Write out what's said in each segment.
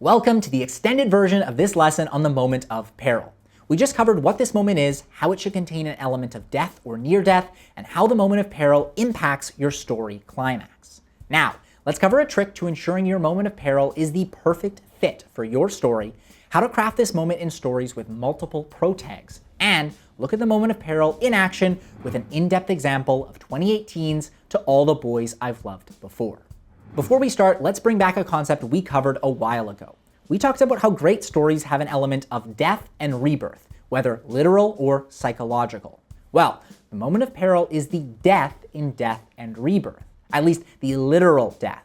Welcome to the extended version of this lesson on the moment of peril. We just covered what this moment is, how it should contain an element of death or near death, and how the moment of peril impacts your story climax. Now, let's cover a trick to ensuring your moment of peril is the perfect fit for your story, how to craft this moment in stories with multiple protags, and look at the moment of peril in action with an in-depth example of 2018's To All the Boys I've Loved Before. Before we start, let's bring back a concept we covered a while ago. We talked about how great stories have an element of death and rebirth, whether literal or psychological. Well, the moment of peril is the death in death and rebirth, at least the literal death.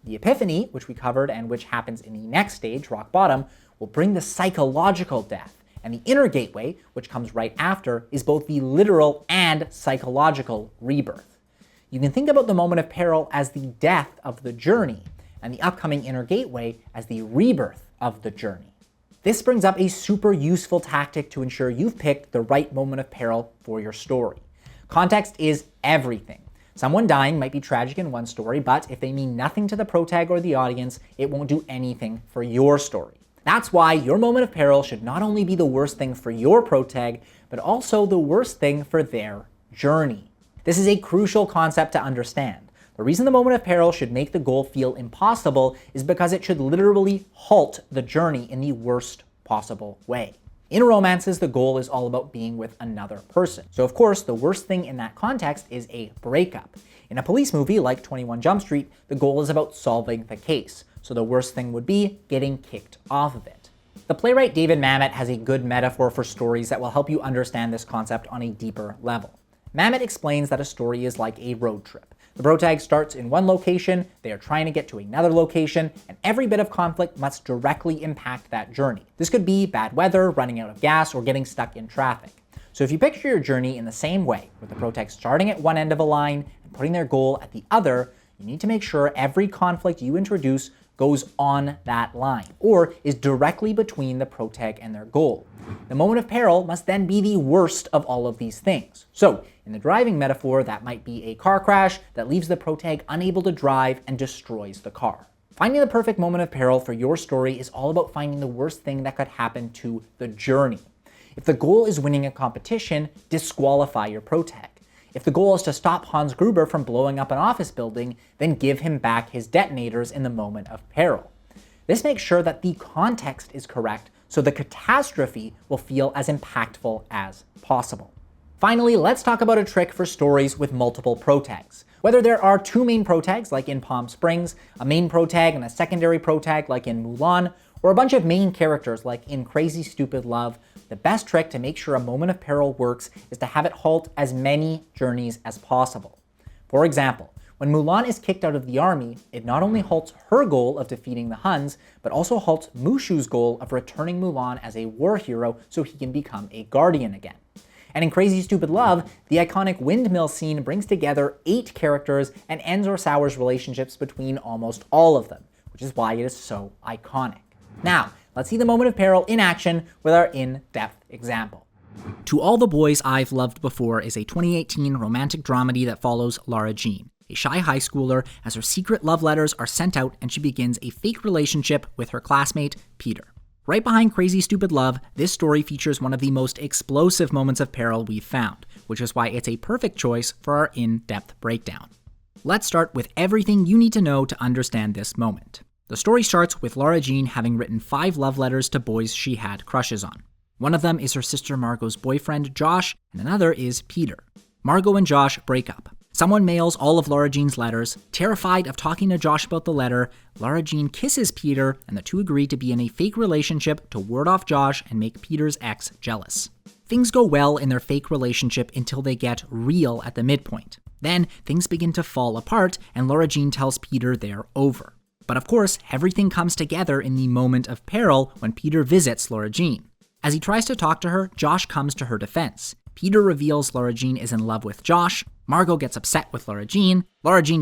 The epiphany, which we covered and which happens in the next stage, rock bottom, will bring the psychological death, and the inner gateway, which comes right after, is both the literal and psychological rebirth. You can think about the moment of peril as the death of the journey, and the upcoming inner gateway as the rebirth of the journey. This brings up a super useful tactic to ensure you've picked the right moment of peril for your story. Context is everything. Someone dying might be tragic in one story, but if they mean nothing to the protag or the audience, it won't do anything for your story. That's why your moment of peril should not only be the worst thing for your protag, but also the worst thing for their journey. This is a crucial concept to understand. The reason the moment of peril should make the goal feel impossible is because it should literally halt the journey in the worst possible way. In romances, the goal is all about being with another person. So of course, the worst thing in that context is a breakup. In a police movie like 21 Jump Street, the goal is about solving the case. So the worst thing would be getting kicked off of it. The playwright David Mamet has a good metaphor for stories that will help you understand this concept on a deeper level. Mamet explains that a story is like a road trip. The protag starts in one location, they are trying to get to another location, and every bit of conflict must directly impact that journey. This could be bad weather, running out of gas, or getting stuck in traffic. So if you picture your journey in the same way, with the protag starting at one end of a line and putting their goal at the other, you need to make sure every conflict you introduce goes on that line, or is directly between the protag and their goal. The moment of peril must then be the worst of all of these things. So, in the driving metaphor, that might be a car crash that leaves the protag unable to drive and destroys the car. Finding the perfect moment of peril for your story is all about finding the worst thing that could happen to the journey. If the goal is winning a competition, disqualify your protag. If the goal is to stop Hans Gruber from blowing up an office building, then give him back his detonators in the moment of peril. This makes sure that the context is correct, so the catastrophe will feel as impactful as possible. Finally, let's talk about a trick for stories with multiple protags. Whether there are two main protags like in Palm Springs, a main protag and a secondary protag like in Mulan, or a bunch of main characters like in Crazy Stupid Love, the best trick to make sure a moment of peril works is to have it halt as many journeys as possible. For example, when Mulan is kicked out of the army, it not only halts her goal of defeating the Huns, but also halts Mushu's goal of returning Mulan as a war hero so he can become a guardian again. And in Crazy Stupid Love, the iconic windmill scene brings together 8 characters and ends or sours relationships between almost all of them, which is why it is so iconic. Now, let's see the moment of peril in action with our in-depth example. To All the Boys I've Loved Before is a 2018 romantic dramedy that follows Lara Jean, a shy high schooler, as her secret love letters are sent out and she begins a fake relationship with her classmate, Peter. Right behind Crazy Stupid Love, this story features one of the most explosive moments of peril we've found, which is why it's a perfect choice for our in-depth breakdown. Let's start with everything you need to know to understand this moment. The story starts with Lara Jean having written 5 love letters to boys she had crushes on. One of them is her sister Margot's boyfriend, Josh, and another is Peter. Margot and Josh break up. Someone mails all of Lara Jean's letters. Terrified of talking to Josh about the letter, Lara Jean kisses Peter, and the two agree to be in a fake relationship to ward off Josh and make Peter's ex jealous. Things go well in their fake relationship until they get real at the midpoint. Then, things begin to fall apart, and Lara Jean tells Peter they're over. But of course, everything comes together in the moment of peril when Peter visits Lara Jean. As he tries to talk to her, Josh comes to her defense. Peter reveals Lara Jean is in love with Josh. Margot gets upset with Lara Jean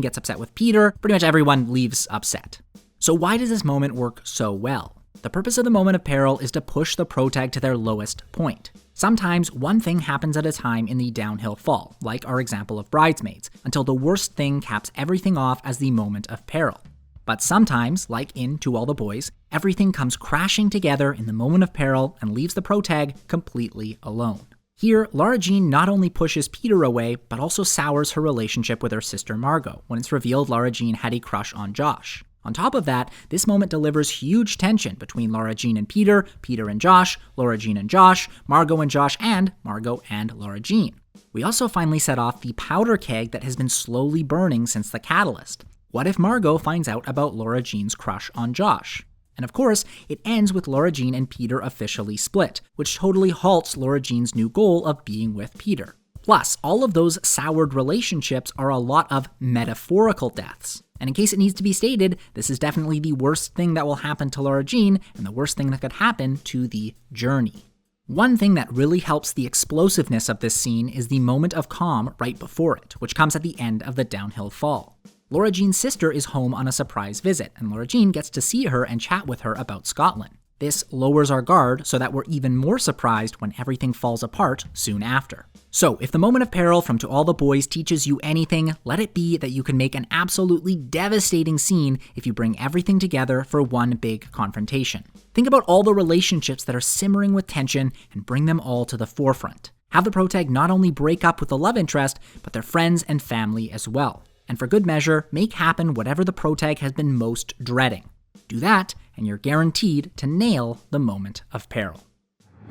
gets upset with Peter, pretty much everyone leaves upset. So why does this moment work so well? The purpose of the moment of peril is to push the protag to their lowest point. Sometimes one thing happens at a time in the downhill fall, like our example of Bridesmaids, until the worst thing caps everything off as the moment of peril. But sometimes, like in To All the Boys, Everything comes crashing together in the moment of peril and leaves the protag completely alone. Here, Lara Jean not only pushes Peter away, but also sours her relationship with her sister Margot when it's revealed Lara Jean had a crush on Josh. On top of that, this moment delivers huge tension between Lara Jean and Peter, Peter and Josh, Lara Jean and Josh, Margot and Josh, and Margot and Lara Jean. We also finally set off the powder keg that has been slowly burning since the catalyst. What if Margot finds out about Lara Jean's crush on Josh? And of course, it ends with Lara Jean and Peter officially split, which totally halts Lara Jean's new goal of being with Peter. Plus, all of those soured relationships are a lot of metaphorical deaths. And in case it needs to be stated, this is definitely the worst thing that will happen to Lara Jean and the worst thing that could happen to the journey. One thing that really helps the explosiveness of this scene is the moment of calm right before it, which comes at the end of the downhill fall. Lara Jean's sister is home on a surprise visit, and Lara Jean gets to see her and chat with her about Scotland. This lowers our guard so that we're even more surprised when everything falls apart soon after. So, if the moment of peril from To All the Boys teaches you anything, let it be that you can make an absolutely devastating scene if you bring everything together for one big confrontation. Think about all the relationships that are simmering with tension and bring them all to the forefront. Have the protag not only break up with the love interest, but their friends and family as well. And for good measure, make happen whatever the protag has been most dreading. Do that, and you're guaranteed to nail the moment of peril.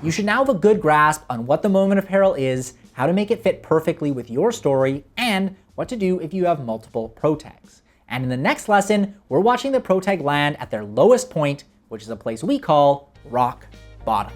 You should now have a good grasp on what the moment of peril is, how to make it fit perfectly with your story, and what to do if you have multiple protags. And in the next lesson, we're watching the protag land at their lowest point, which is a place we call rock bottom.